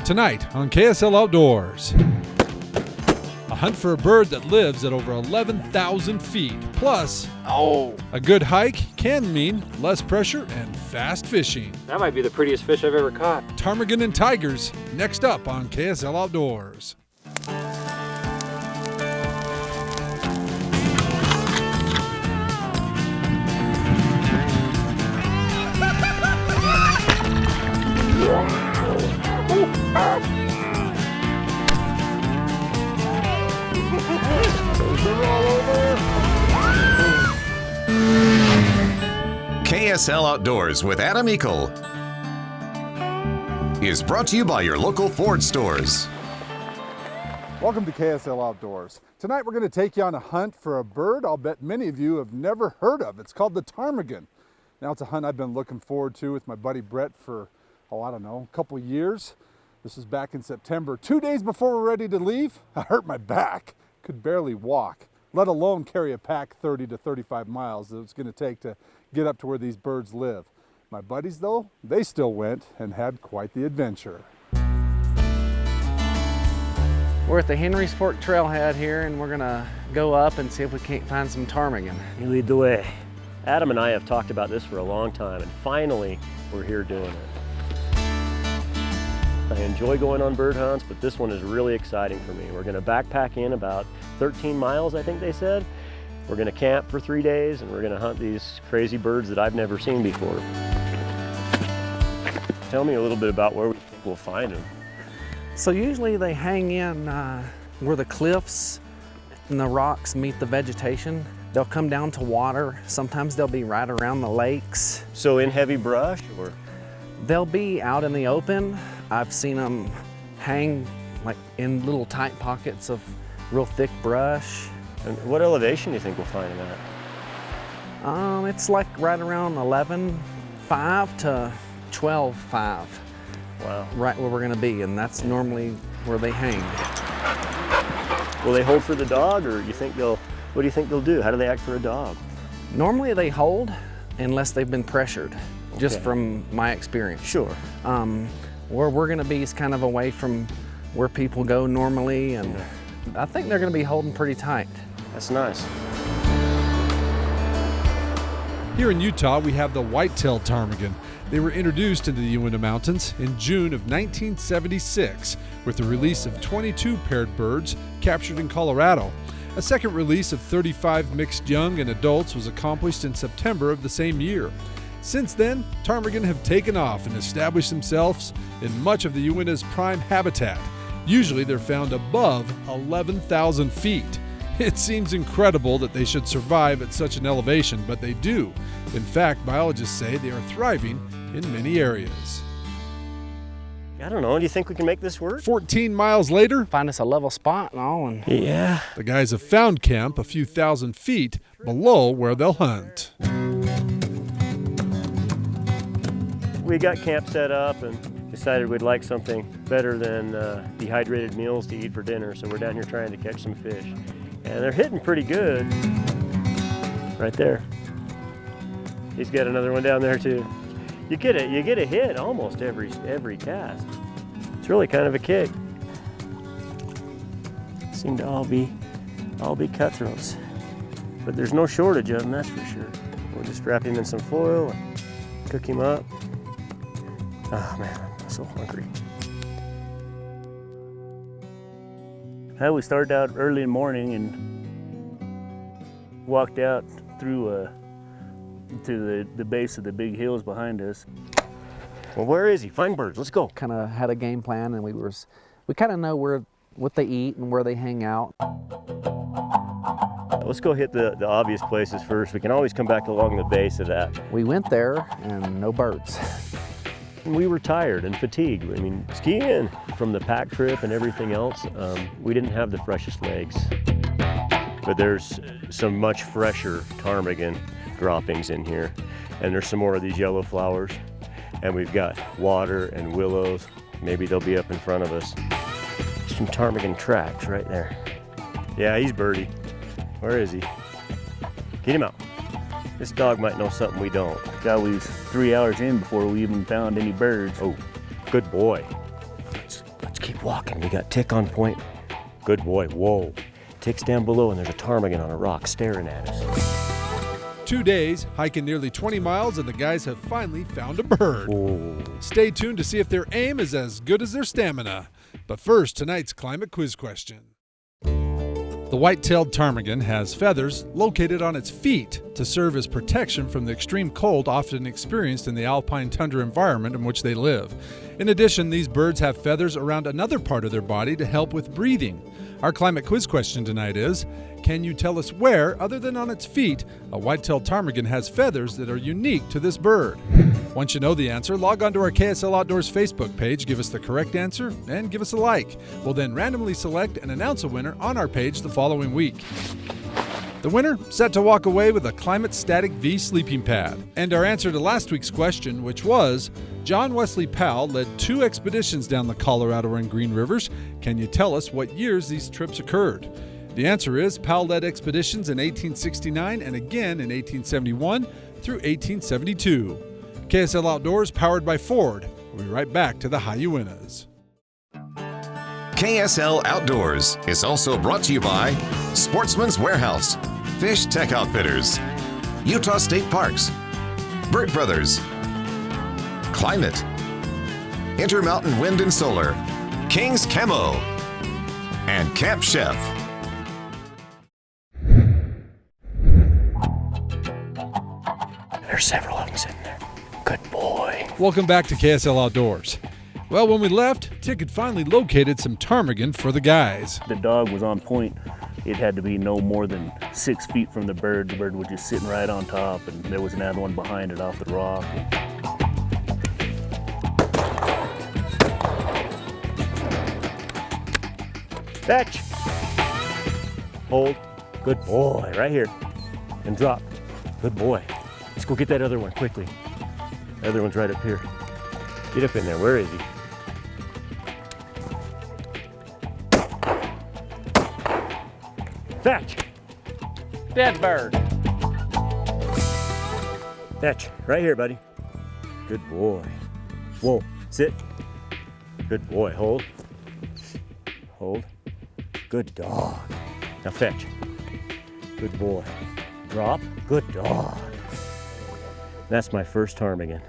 Tonight on KSL Outdoors. A hunt for a bird that lives at over 11,000 feet. Plus, a good hike can mean less pressure and fast fishing. That might be the prettiest fish I've ever caught. Ptarmigan and tigers, next up on KSL Outdoors. KSL Outdoors with Adam Eagle is brought to you by your local Ford stores. Welcome to KSL Outdoors. Tonight we're going to take you on a hunt for a bird I'll bet many of you have never heard of. It's called the ptarmigan. Now it's a hunt I've been looking forward to with my buddy Brett for, I don't know, a couple years. This is back in September. 2 days before we're ready to leave, I hurt my back. Could barely walk, let alone carry a pack 30 to 35 miles that it's going to take to get up to where these birds live. My buddies though, they still went and had quite the adventure. We're at the Henry's Fork Trailhead here, and we're gonna go up and see if we can't find some ptarmigan. You lead the way. Adam and I have talked about this for a long time, and finally we're here doing it. I enjoy going on bird hunts, but this one is really exciting for me. We're gonna backpack in about 13 miles, I think they said. We're gonna camp for 3 days, and we're gonna hunt these crazy birds that I've never seen before. Tell me a little bit about where we think we'll find them. So usually they hang in where the cliffs and the rocks meet the vegetation. They'll come down to water. Sometimes they'll be right around the lakes. So in heavy brush, or? They'll be out in the open. I've seen them hang like in little tight pockets of real thick brush. And what elevation do you think we'll find them at? It's like right around 11.5 to 12.5. Wow. Right where we're gonna be, and that's normally where they hang. Will they hold for the dog, or what do you think they'll do? How do they act for a dog? Normally they hold unless they've been pressured, just Okay. from my experience. Sure. Where we're gonna be is kind of away from where people go normally, and I think they're gonna be holding pretty tight. That's nice. Here in Utah, we have the white-tailed ptarmigan. They were introduced into the Uinta Mountains in June of 1976 with the release of 22 paired birds captured in Colorado. A second release of 35 mixed young and adults was accomplished in September of the same year. Since then, ptarmigan have taken off and established themselves in much of the Uinta's prime habitat. Usually they're found above 11,000 feet. It seems incredible that they should survive at such an elevation, but they do. In fact, biologists say they are thriving in many areas. I don't know, do you think we can make this work? 14 miles later, Find us a level spot and all, and Yeah. the guys have found camp a few thousand feet below where they'll hunt. We got camp set up and decided we'd like something better than dehydrated meals to eat for dinner, so we're down here trying to catch some fish. And they're hitting pretty good. Right there. He's got another one down there too. You get a hit almost every cast. It's really kind of a kick. Seem to all be cutthroats. But there's no shortage of them, that's for sure. We'll just wrap him in some foil and cook him up. Oh man, I'm so hungry. We started out early in the morning and walked out through to the base of the big hills behind us. Well, where is he? Find birds, let's go. kind of had a game plan, and we kind of know what they eat and where they hang out. Let's go hit the obvious places first. We can always come back along the base of that. We went there and no birds. We were tired and fatigued. I mean, skiing from the pack trip and everything else, we didn't have the freshest legs. But there's some much fresher ptarmigan droppings in here. And there's some more of these yellow flowers. And we've got water and willows. Maybe they'll be up in front of us. Some ptarmigan tracks right there. Yeah, he's birdie. Where is he? Get him out. This dog might know something we don't. God, we was 3 hours in before we even found any birds. Oh, good boy. Keep walking. We got tick on point. Good boy. Whoa. Tick's down below, and there's a ptarmigan on a rock staring at us. 2 days, hiking nearly 20 miles, and the guys have finally found a bird. Whoa. Stay tuned to see if their aim is as good as their stamina. But first, tonight's climate quiz question. The white-tailed ptarmigan has feathers located on its feet to serve as protection from the extreme cold often experienced in the alpine tundra environment in which they live. In addition, these birds have feathers around another part of their body to help with breathing. Our climate quiz question tonight is, can you tell us where, other than on its feet, a white-tailed ptarmigan has feathers that are unique to this bird? Once you know the answer, log on to our KSL Outdoors Facebook page, give us the correct answer, and give us a like. We'll then randomly select and announce a winner on our page the following week. The winner set to walk away with a Climate Static V sleeping pad. And our answer to last week's question, which was, John Wesley Powell led 2 expeditions down the Colorado and Green Rivers. Can you tell us what years these trips occurred? The answer is Powell led expeditions in 1869 and again in 1871 through 1872. KSL Outdoors, powered by Ford. We'll be right back to the High Uintas. KSL Outdoors is also brought to you by Sportsman's Warehouse, Fish Tech Outfitters, Utah State Parks, Burt Brothers, Climate, Intermountain Wind and Solar, King's Camo, and Camp Chef. There's several of them sitting there. Good boy. Welcome back to KSL Outdoors. Well, when we left, Tick had finally located some ptarmigan for the guys. The dog was on point. It had to be no more than 6 feet from the bird. The bird was just sitting right on top, and there was another one behind it off the rock. Fetch. Hold. Good boy. Right here. And drop. Good boy. Let's go get that other one quickly. The other one's right up here. Get up in there. Where is he? Fetch. Dead bird. Fetch. Right here, buddy. Good boy. Whoa. Sit. Good boy. Hold. Hold. Good dog. Now fetch. Good boy. Drop. Good dog. That's my first ptarmigan.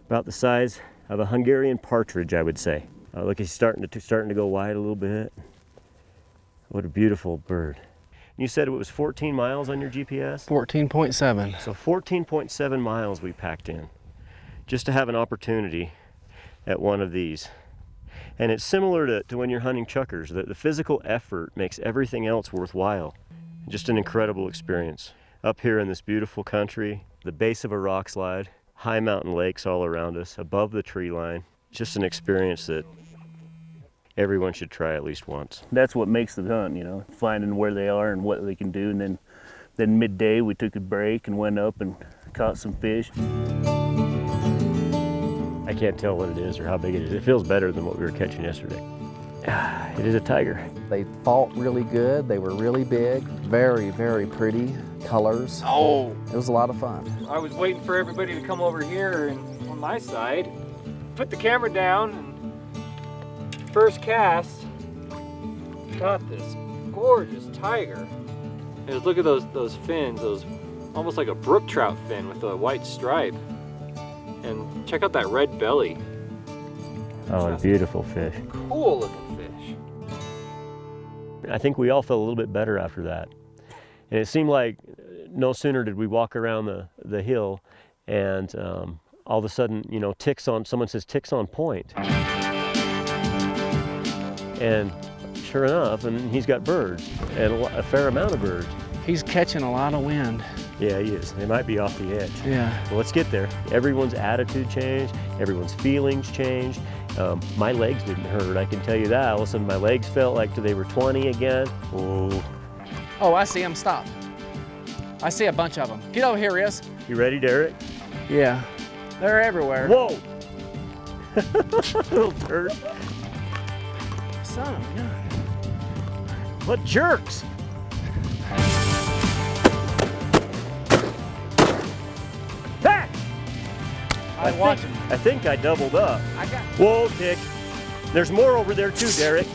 About the size of a Hungarian partridge, I would say. Look, he's starting to go wide a little bit. What a beautiful bird. You said it was 14 miles on your GPS? 14.7. So 14.7 miles we packed in just to have an opportunity at one of these. And it's similar to when you're hunting chukars. The physical effort makes everything else worthwhile. Just an incredible experience. Up here in this beautiful country, the base of a rock slide, high mountain lakes all around us, above the tree line. Just an experience that everyone should try at least once. That's what makes the hunt, you know, finding where they are and what they can do. And then midday we took a break and went up and caught some fish. I can't tell what it is or how big it is. It feels better than what we were catching yesterday. It is a tiger. They fought really good. They were really big, very, very pretty colors. Oh! It was a lot of fun. I was waiting for everybody to come over here and on my side. Put the camera down and first cast, caught this gorgeous tiger. And just look at those fins, those almost like a brook trout fin with a white stripe. And check out that red belly. Oh, a beautiful fish. Cool looking fish. I think we all felt a little bit better after that. And it seemed like no sooner did we walk around the hill and all of a sudden, you know, someone says ticks on point. And sure enough, and he's got birds, and a fair amount of birds. He's catching a lot of wind. Yeah, he is. They might be off the edge. Yeah. Well, let's get there. Everyone's attitude changed. Everyone's feelings changed. My legs didn't hurt, I can tell you that. All of a sudden, my legs felt like they were 20 again. Whoa. Oh, I see him. Stop. I see a bunch of them. Get over here, Riz. You ready, Derek? Yeah. They're everywhere. Whoa! Little turd. Son of a gun. What jerks! I think I doubled up. Whoa, Dick. There's more over there too, Derek.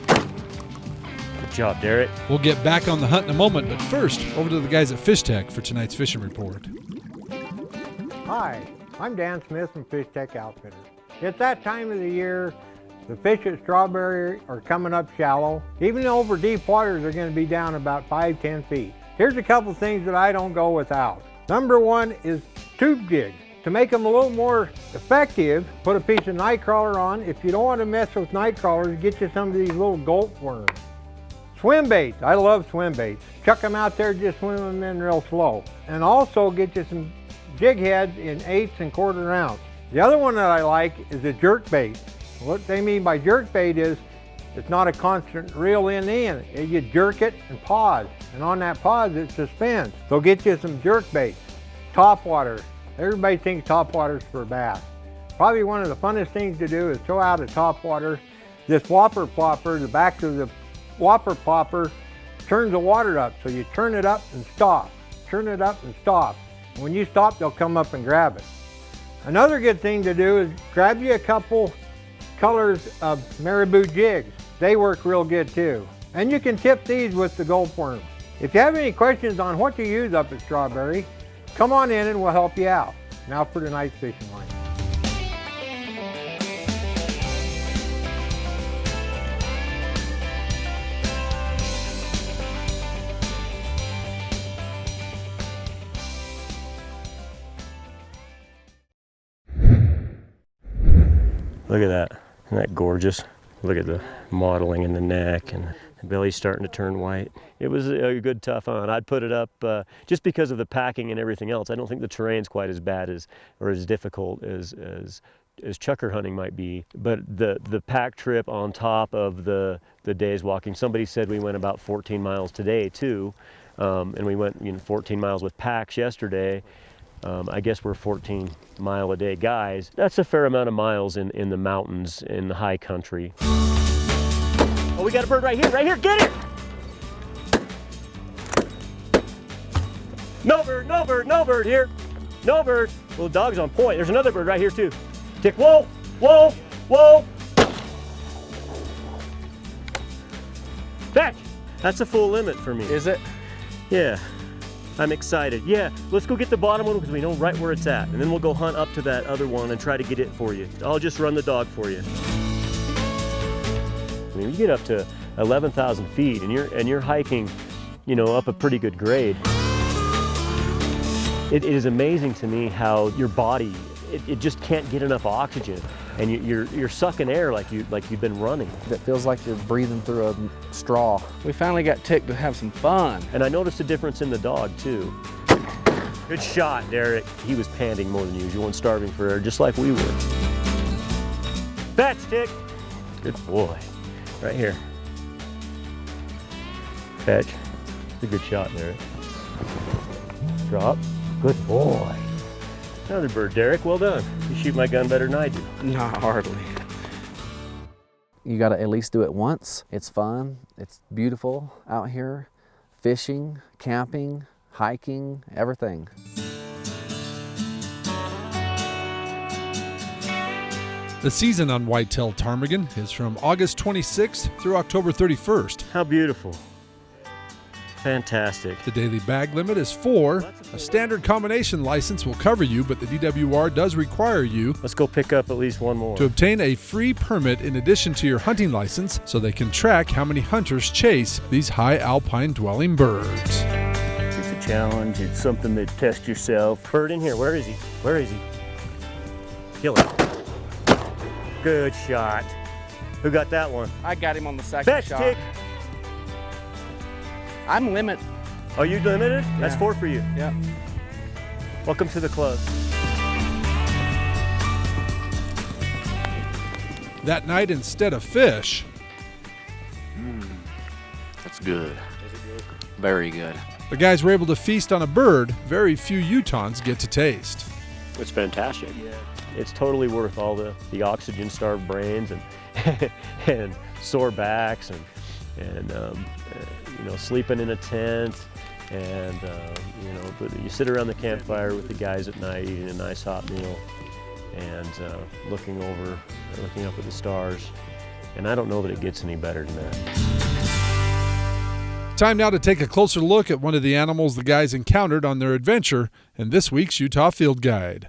Good job, Derek. We'll get back on the hunt in a moment, but first, over to the guys at Fish Tech for tonight's fishing report. Hi, I'm Dan Smith from Fish Tech Outfitters. It's that time of the year. The fish at Strawberry are coming up shallow. Even over deep waters, they're going to be down about 5-10 feet. Here's a couple things that I don't go without. Number one is tube jigs. To make them a little more effective, put a piece of night crawler on. If you don't want to mess with night crawlers, get you some of these little gulp worms. Swim baits. I love swim baits. Chuck them out there, just swim them in real slow. And also get you some jig heads in 1/8 and 1/4 ounce. The other one that I like is a jerk bait. What they mean by jerk bait is it's not a constant reel in. You jerk it and pause. And on that pause, it suspends. So get you some jerk baits. Top water. Everybody thinks top water's for bass. Probably one of the funnest things to do is throw out a top water. This whopper plopper, the back of the whopper plopper turns the water up. So you turn it up and stop. Turn it up and stop. And when you stop, they'll come up and grab it. Another good thing to do is grab you a couple colors of marabou jigs. They work real good too. And you can tip these with the gulp worms. If you have any questions on what to use up at Strawberry, come on in and we'll help you out. Now for tonight's fishing line. Look at that. Isn't that gorgeous? Look at the modeling in the neck, and the belly's starting to turn white. It was a good, tough hunt. I'd put it up just because of the packing and everything else. I don't think the terrain's quite as bad as, or as difficult as chucker hunting might be. But the pack trip on top of the day's walking, somebody said we went about 14 miles today too, and we went 14 miles with packs yesterday. I guess we're 14-mile-a-day guys. That's a fair amount of miles in the mountains, in the high country. Oh, we got a bird right here, get it! No bird, no bird, no bird here. No bird. Well, the dog's on point. There's another bird right here too. Tick, whoa, whoa, whoa. Fetch. That's a full limit for me. Is it? Yeah. I'm excited. Yeah, let's go get the bottom one because we know right where it's at. And then we'll go hunt up to that other one and try to get it for you. I'll just run the dog for you. I mean, you get up to 11,000 feet and you're hiking, up a pretty good grade. It is amazing to me how your body, it just can't get enough oxygen. And you're sucking air like you've been running. It feels like you're breathing through a straw. We finally got Tick to have some fun. And I noticed a difference in the dog too. Good shot, Derek. He was panting more than usual and starving for air, just like we were. Fetch, Tick. Good boy. Right here. Fetch. It's a good shot, Derek. Drop. Good boy. Another bird, Derek. Well done. You shoot my gun better than I do. Not hardly. You gotta at least do it once. It's fun, it's beautiful out here. Fishing, camping, hiking, everything. The season on whitetail ptarmigan is from August 26th through October 31st. How beautiful. Fantastic. The daily bag limit is 4. A standard combination license will cover you, but the DWR does require you Let's go pick up at least one more. to obtain a free permit in addition to your hunting license so they can track how many hunters chase these high alpine dwelling birds. It's a challenge. It's something that tests yourself. Bird in here. Where is he? Where is he? Kill him. Good shot. Who got that one? I got him on the second Fetch, shot. Tick. I'm limit. Are you limited? Yeah. That's 4 for you. Yep. Welcome to the club. That night, instead of fish, That's good. Very good. the guys were able to feast on a bird very few Utahns get to taste. It's fantastic. Yeah. It's totally worth all the oxygen-starved brains and and sore backs and sleeping in a tent And you know, but you sit around the campfire with the guys at night eating a nice hot meal and looking up at the stars. And I don't know that it gets any better than that. Time now to take a closer look at one of the animals the guys encountered on their adventure in this week's Utah Field Guide.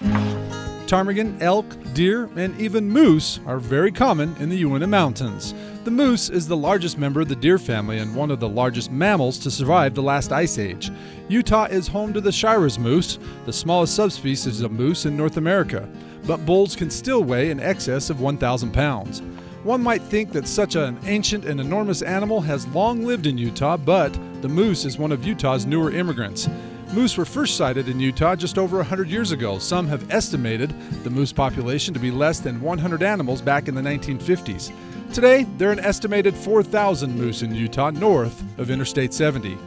Ptarmigan, elk, deer, and even moose are very common in the Uinta Mountains. The moose is the largest member of the deer family and one of the largest mammals to survive the last ice age. Utah is home to the Shiras moose, the smallest subspecies of moose in North America, but bulls can still weigh in excess of 1,000 pounds. One might think that such an ancient and enormous animal has long lived in Utah, but the moose is one of Utah's newer immigrants. Moose were first sighted in Utah just over 100 years ago. Some have estimated the moose population to be less than 100 animals back in the 1950s. Today, there are an estimated 4,000 moose in Utah north of Interstate 70.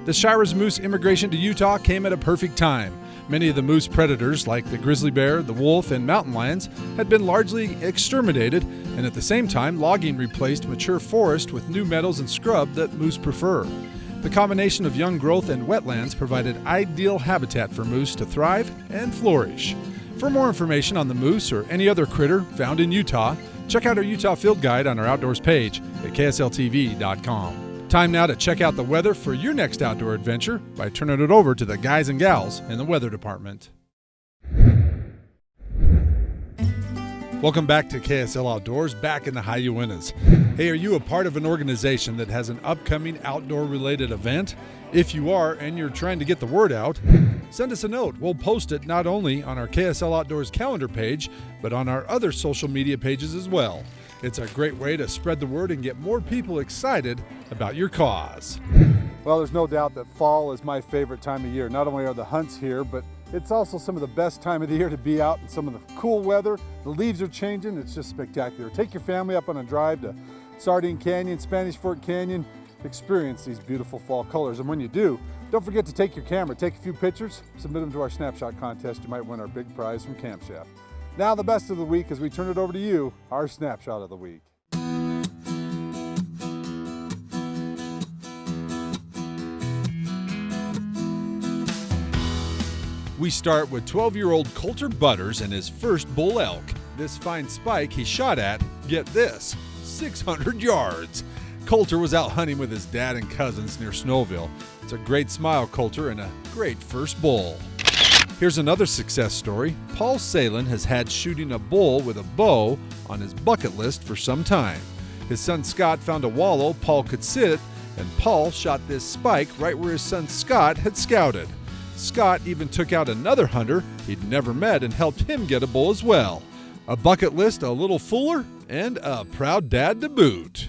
The Shiras moose immigration to Utah came at a perfect time. Many of the moose predators, like the grizzly bear, the wolf, and mountain lions, had been largely exterminated, and at the same time, logging replaced mature forest with new meadows and scrub that moose prefer. The combination of young growth and wetlands provided ideal habitat for moose to thrive and flourish. For more information on the moose or any other critter found in Utah, check out our Utah Field Guide on our outdoors page at ksltv.com. Time now to check out the weather for your next outdoor adventure by turning it over to the guys and gals in the weather department. Welcome back to KSL Outdoors, back in the high Uintas. Hey, are you a part of an organization that has an upcoming outdoor-related event? If you are and you're trying to get the word out, send us a note. We'll post it not only on our KSL Outdoors calendar page, but on our other social media pages as well. It's a great way to spread the word and get more people excited about your cause. Well, there's no doubt that fall is my favorite time of year. Not only are the hunts here, but it's also some of the best time of the year to be out in some of the cool weather. The leaves are changing. It's just spectacular. Take your family up on a drive to Sardine Canyon, Spanish Fork Canyon. Experience these beautiful fall colors. And when you do, don't forget to take your camera, take a few pictures, submit them to our Snapshot contest. You might win our big prize from Camp Chef. Now the best of the week as we turn it over to you, our Snapshot of the week. We start with 12-year-old Coulter Butters and his first bull elk. This fine spike he shot at, get this, 600 yards. Coulter was out hunting with his dad and cousins near Snowville. It's a great smile, Coulter, and a great first bull. Here's another success story. Paul Salin has had shooting a bull with a bow on his bucket list for some time. His son Scott found a wallow Paul could sit, and Paul shot this spike right where his son Scott had scouted. Scott even took out another hunter he'd never met and helped him get a bull as well. A bucket list a little fuller, and a proud dad to boot.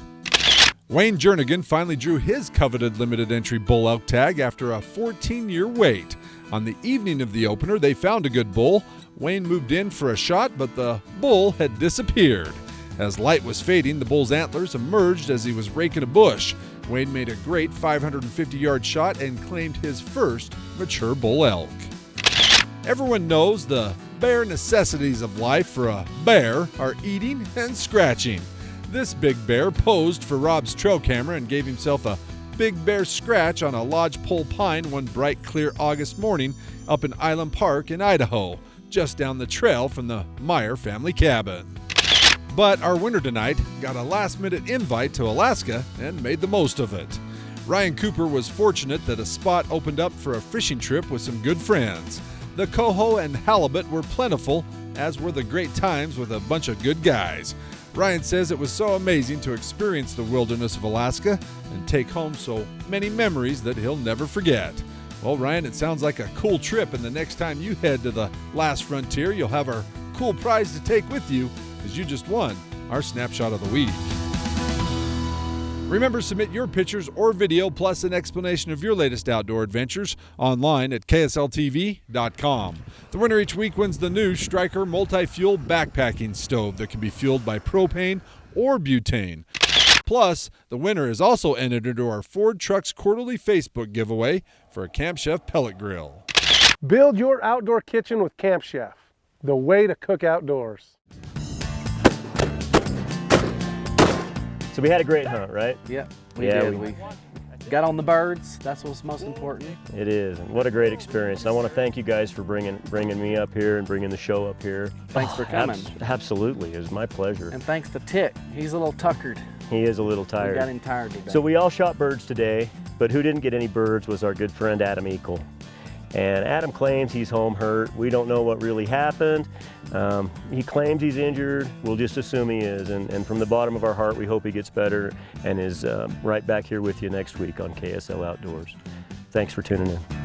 Wayne Jernigan finally drew his coveted limited entry bull elk tag after a 14-year wait. On the evening of the opener, they found a good bull. Wayne moved in for a shot, but the bull had disappeared. As light was fading, the bull's antlers emerged as he was raking a bush. Wayne made a great 550-yard shot and claimed his first mature bull elk. Everyone knows the bare necessities of life for a bear are eating and scratching. This big bear posed for Rob's trail camera and gave himself a big bear scratch on a lodgepole pine one bright, clear August morning up in Island Park in Idaho, just down the trail from the Meyer family cabin. But our winner tonight got a last-minute invite to Alaska and made the most of it. Ryan Cooper was fortunate that a spot opened up for a fishing trip with some good friends. The coho and halibut were plentiful, as were the great times with a bunch of good guys. Ryan says it was so amazing to experience the wilderness of Alaska and take home so many memories that he'll never forget. Well, Ryan, it sounds like a cool trip, and the next time you head to the last frontier, you'll have our cool prize to take with you, as you just won our Snapshot of the Week. Remember, submit your pictures or video plus an explanation of your latest outdoor adventures online at ksltv.com. The winner each week wins the new Striker multi-fuel backpacking stove that can be fueled by propane or butane. Plus, the winner is also entered into our Ford Trucks quarterly Facebook giveaway for a Camp Chef pellet grill. Build your outdoor kitchen with Camp Chef, the way to cook outdoors. So we had a great hunt, right? Yeah, we did. got on the birds. That's what's most important. It is, and what a great experience. And I want to thank you guys for bringing me up here and bringing the show up here. Thanks for coming. Absolutely, it was my pleasure. And thanks to Tick. He's a little tuckered. He is a little tired. We got him tired today. So we all shot birds today, but who didn't get any birds was our good friend Adam Eagle. And Adam claims he's home hurt. We don't know what really happened. He claims he's injured. We'll just assume he is. And from the bottom of our heart, we hope he gets better and is right back here with you next week on KSL Outdoors. Thanks for tuning in.